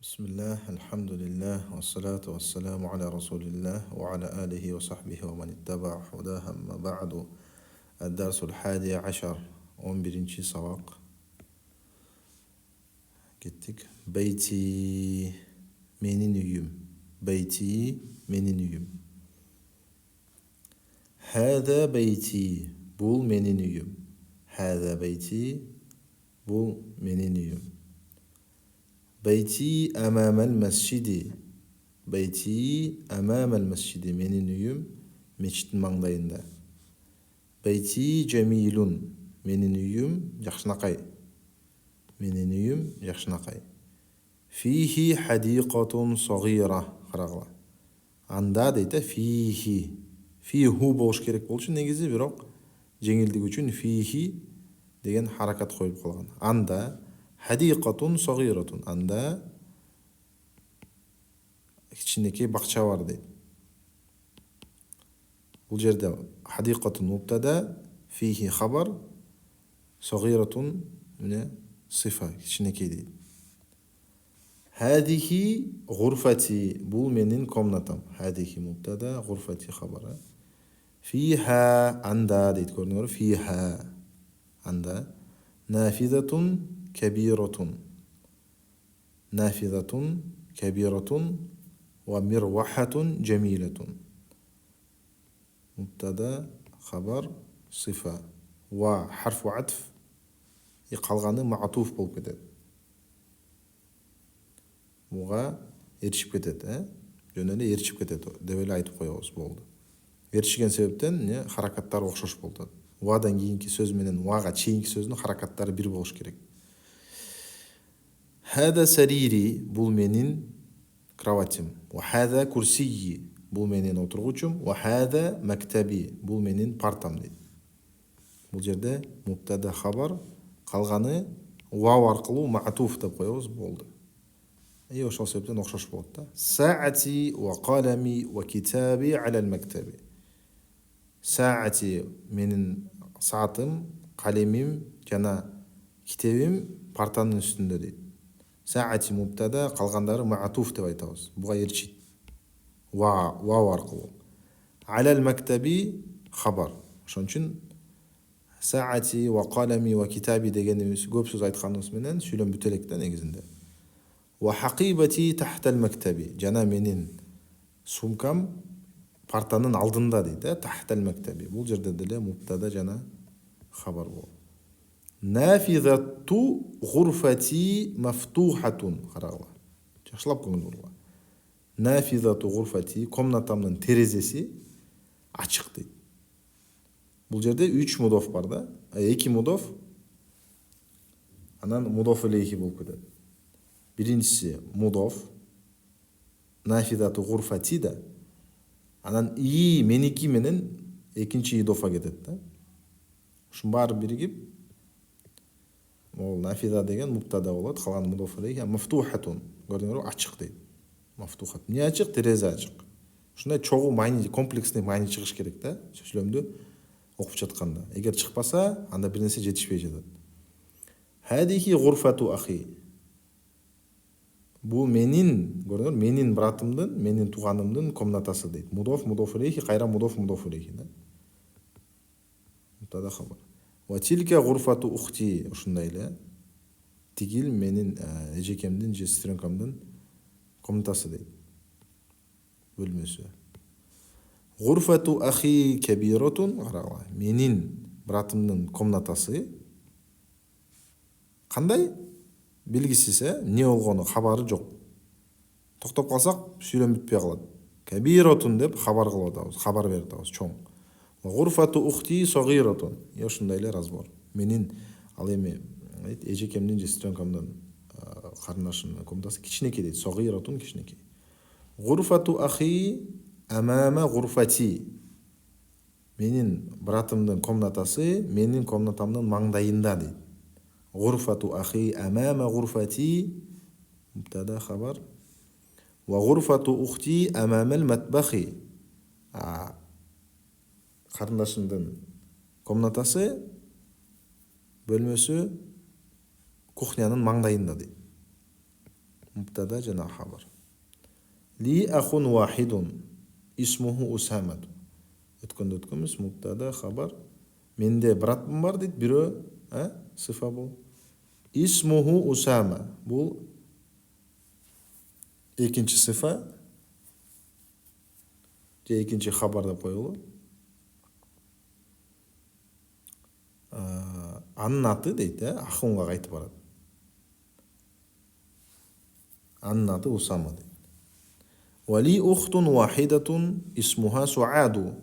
بسم الله الحمد لله والصلاة والسلام على رسول الله وعلى آله وصحبه ومن اتبع هداه أما بعد. الدرس 11 11 سبق كتك بيتي менин үйүм. بيتي менин үйүм. هذا بيتي бул менин үйүм. هذا بيتي бул менин үйүм. بيتي أمام المسجد. بيتي أمام المسجد менин үйүм мечиттин маңдайында. بيتي جميل менин үйүм жакшынакай. менин үйүм жакшынакай. فيه حديقة صغيرة. карагыла. Анда дейт, فيه. فيه болуш керек болчу негизи, бирок жеңилдик үчүн فيه деген харакат коюп калган. Анда حديقة صغيرة. Анда кичинекей бакча бар дейт. Бул жерде حديقة мубтада, فيه хабар, صغيرة мына сифа, кичинекей дейт. هذه غرفتي. бул менин комнатам. هذه мубтада, غرفتي хабар. فيها. анда дейт, көрдүңөрбү? فيها. анда نافذة كبيرة. نافذة كبيرة ومروحة جميلة. مبتدا خبر صفة وحرف عطف калганы معطوف болуп кетет. Буга эрчип кетет, жөн эле эрчип кетет деп эле айтып коебуз, болду. Эрчиген себептен харакаттар окшош болот. Вадан кийинки сөз менен вага чейинки сөздүн харакаттары бир болуш керек. هذا سريري. бул менин кроватим. وهذا كرسيي. бул менин отургучум. وهذا مكتبي. бул менин партам дейт. Бул жерде мубтада хабар, калганы вау аркылуу маътуф деп коебуз, болду. Ошол себептен окшош болот да. ساعتي وقلمي وكتابي على المكتب. ساعتي менин саатым, калемим жана китебим партанын үстүндө дейт. ساعتي мубтада, калгандары маътуф деп айтабыз. Буга эрчит. Вау аркылуу. على المكتب хабар. Ошон үчүн ساعتي وقلمي وكتابي дегенибиз көп сөз айтканыбыз менен сүйлөм бүтө элек да негизинде. وحقيبتي تحت المكتب. жана менин сумкам партанын алдында дейт, تحت المكتب. Бул жерде деле мубтада жана хабар болот. نافذة غرفتي مفتوحة. карагыла. Жакшылап көңүл бургула. نافذة غرفتي, комнатамдын терезеси ачык дейт. Бул жерде 3 мудоф бар да. 2 мудоф, анан мудоф илейхи болуп кетет. Биринчиси мудоф, нафидату гурфати да. Анан и меники менен экинчи идофа кетет да. Ушун баары биригип, ол нафида деген мубтада болот, калган мудоф илейхи. Мафтухатун, көрдүңөрбү? Ачык дейт. Мафтухат. Эмне ачык? Терезе ачык. Ушундай чогуу маани, комплексный маани чыгыш керек да, сүйлөмдү окуп жатканда. Эгер чыкпаса, анда бир нерсе жетишпей жатат. Хадихи гурфату ахи. Бул менин, көрдүңөр, менин братымдын, менин тууганымдын комнатасы дейт. Мудоф, мудоф илейхи, кайра мудоф, мудоф илейхи да. Мубтада хабар. Ва тилка гурфату ухти. Ушундай эле. Тигил менин эжекемдин же сестренкамдын комнатасы дейт. Бөлмөсү. Гурфату ахи кабиратун. Карагыла. Менин братымдын комнатасы кандай? Белгисиз, эмне болгону хабары жок. Токтоп калсак, сүйлөм бүтпөй калат. Кабиратун деп хабар кылып атабыз, хабар берип атабыз, чоң. Гурфату ухти сагиратун. Ушундай эле разбор. Менин ал эми эжекемдин же сестренкамдын карындашымдын комнатасы кичинекей дейт. Сагиратун, кичинекей. Гурфату ахи амама гурфати. Менин братымдын комнатасы менин комнатамдын маңдайында дейт. Гурфату ахи амама гурфати. Мубтада хабар. Ва гурфату ухти амамал матбахи. Карындашымдын комнатасы, бөлмөсү кухнянын маңдайында дейт. мубтада жана хабар. Ли ахун вахидун исмуху усамату. Өткөнбүз мубтада хабар. Менде братым бар дейт, бирөө, сыфа бул. Исмуху усама бул экинчи сыфа же экинчи хабар деп коелу. Анын аты дейт, ахунга кайтып барат. Анын аты Усама дейт. Вали ухтун вахидатун исмуха Суаду.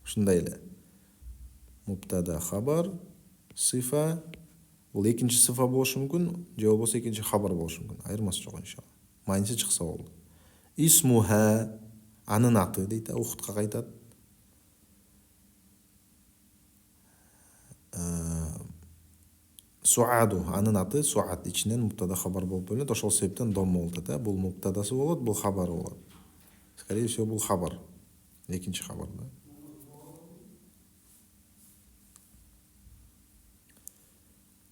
Ушундай эле. Мубтада хабар, сыфа, бул экинчи сыфа болушу мүмкүн, же болбосо экинчи хабар болушу мүмкүн. Айырмасы жок иншалла. Майнысы чыкса болду. Исмуха, анын аты дейт, ухтка кайтат. Суаду, анын аты Суад, ичинен мубтада хабар болуп бөлүнөт. Ошол себептен домма болот, бул мубтадасы болот, бул хабары болот. Скорее всего, бул хабар. Экинчи хабар да.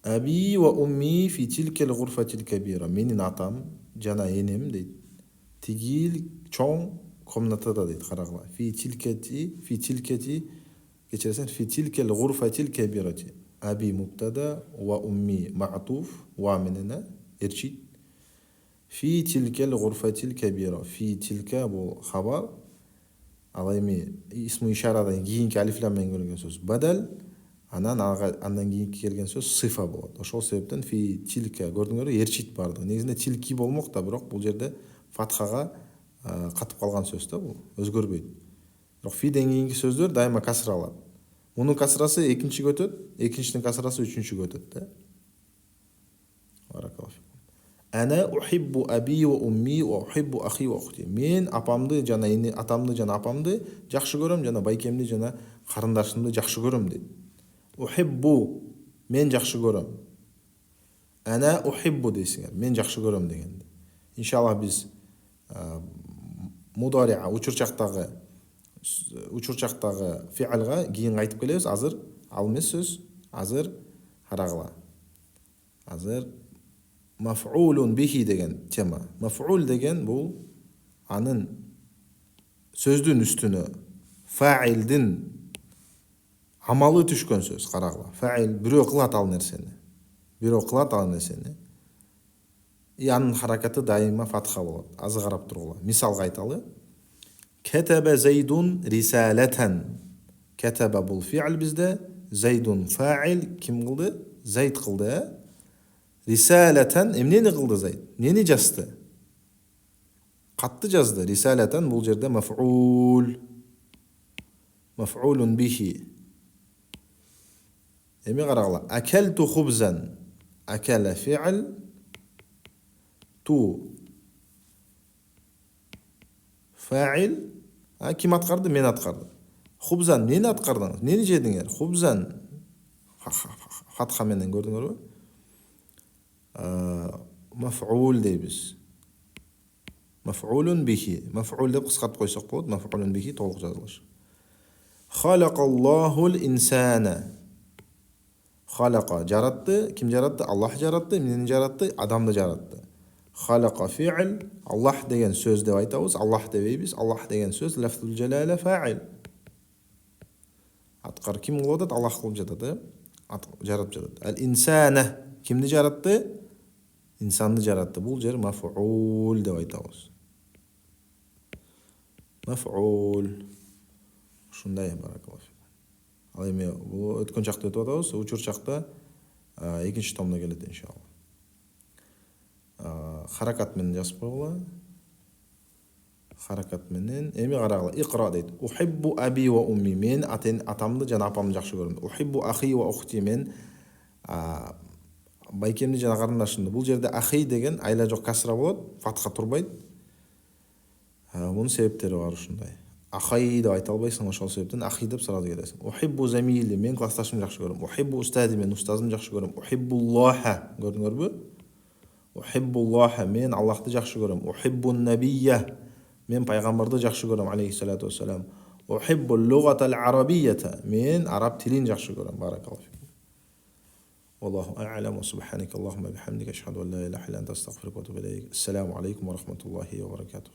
Аби ва умми фи тилкел гурфатил кабира. Менин атам жана энем дейт. Тигил чоң комнатада дейт, карагыла. Фи тилкети, кечиресиң, фи тилкел гурфатил кабирати. Аби мубтада ва умми маътуф, ва менен эрчит. Фи тилкел гурфатил кабира. Фи тилка бул хабар. Ал эми исму ишарадан кийинки алиф лам менен келген сөз бадал, андан кийинки келген сөз сыфа болот. Ошол себептен фи тилка көрдүңөрбү, эрчит барды. Негизинде тилки болмок да, бирок бул жерде фатхага катып калган сөз да, бул өзгөрбөйт. Бирок фиден кийинки сөздөр дайыма касра алат. Мунун касрасы экинчиге өтөт, экинчинин касрасы үчүнчүгө өтөт да. Баракаллаху фикум. Ана ухиббу аби ва умми ва ухиббу ахи ва ухти. Мен апамды жана атамды жана апамды жакшы көрөм, жана байкемди жана карындашымды жакшы көрөм дейт. Ухиббу, мен жакшы көрөм. Ана ухиббу дейсиңер, мен жакшы көрөм дегенде. Иншалла биз мудариа учурчактагы фиалга кийин кайтып келебиз. Азыр ал эмес сөз, азыр карагыла. Азыр маф'улун бихи деген тема. Маф'ул деген бул анын сөздүн үстүнө фаилдин амалы түшкөн сөз, карагыла. Фаил бирөө кылат ал нерсени. И анын харакаты дайыма фатха болот. Азыр карап тургула. Мисалга айталы. Кетебе Зайдун рисалатан. Кетебе бул фиал бизде, Зайдун фаил ким кылды? Зайд кылды. Рисалатан эмнени кылды Зайд? Эмнени жазды? Катты жазды. Рисалатан бул жерде маф'ул. Маф'улун бихи. Эми карагыла. Акелту хубзан. Акела фиал. Ту фаил. Ким аткарды? Мен аткарды. Хубзан, нени аткардыңыз? Нени жедиңер? Хубзан. Фатха менен көрдүңөрбү? Маф'ул дейбиз. Маф'улун бихи. Маф'ул деп кыскартып койсок болот. Маф'улун бихи толук жазылышы. Халакаллахул инсана. Халака жаратты. Ким жаратты? Аллах жаратты. Эмнени жаратты? Адамды жаратты. Халака фи'л. Аллах деген сөз деп айтабыз. Аллах дебейбиз. Аллах деген сөз лафзул жалала фа'ил. Аткар ким кылып атат? Аллах кылып жатат, жаратып жатат. Ал инсана кимди жаратты? Инсанды жаратты. Бул жер маф'ул деп айтабыз. Маф'ул. Ушундай, баракаллаху. Ал эми бул өткөн чакта өтүп атабыз. Учур чакта экинчи томдо келет иншалла. Харакат менен жазып койгула. Харакат менен эми карагыла. Икра дейт. Ухиббу аби ва умми. Мен атамды жана апамды жакшы көрөм. Ухиббу ахи ва ухти. Мен байкемди жана карындашымды. Бул жерде ахи деген айла жок касра болот, фатха турбайт. Мунун себептери бар ушундай. Ахай деп айта албайсың, ошол себептен ахи деп сразу келесиң. Ухиббу замили. Мен классташымды жакшы көрөм. Ухиббу устади. Мен устазымды жакшы көрөм. Ухиббуллаха. Көрдүңөрбү? Ухиббуллаха. Мен Аллахты жакшы көрөм. Ухиббун набийя. Мен пайгамбарды жакшы көрөм, алейхиссалату вассалам. Ухиббул лугатал арабиyyata. Мен араб тилин жакшы көрөм, баракаллаху. والله أعلم، وسبحانك اللهم بحمدك أشهد أن لا إله إلا أنت أستغفرك وأتوب إليك. السلام عليكم ورحمة الله وبركاته.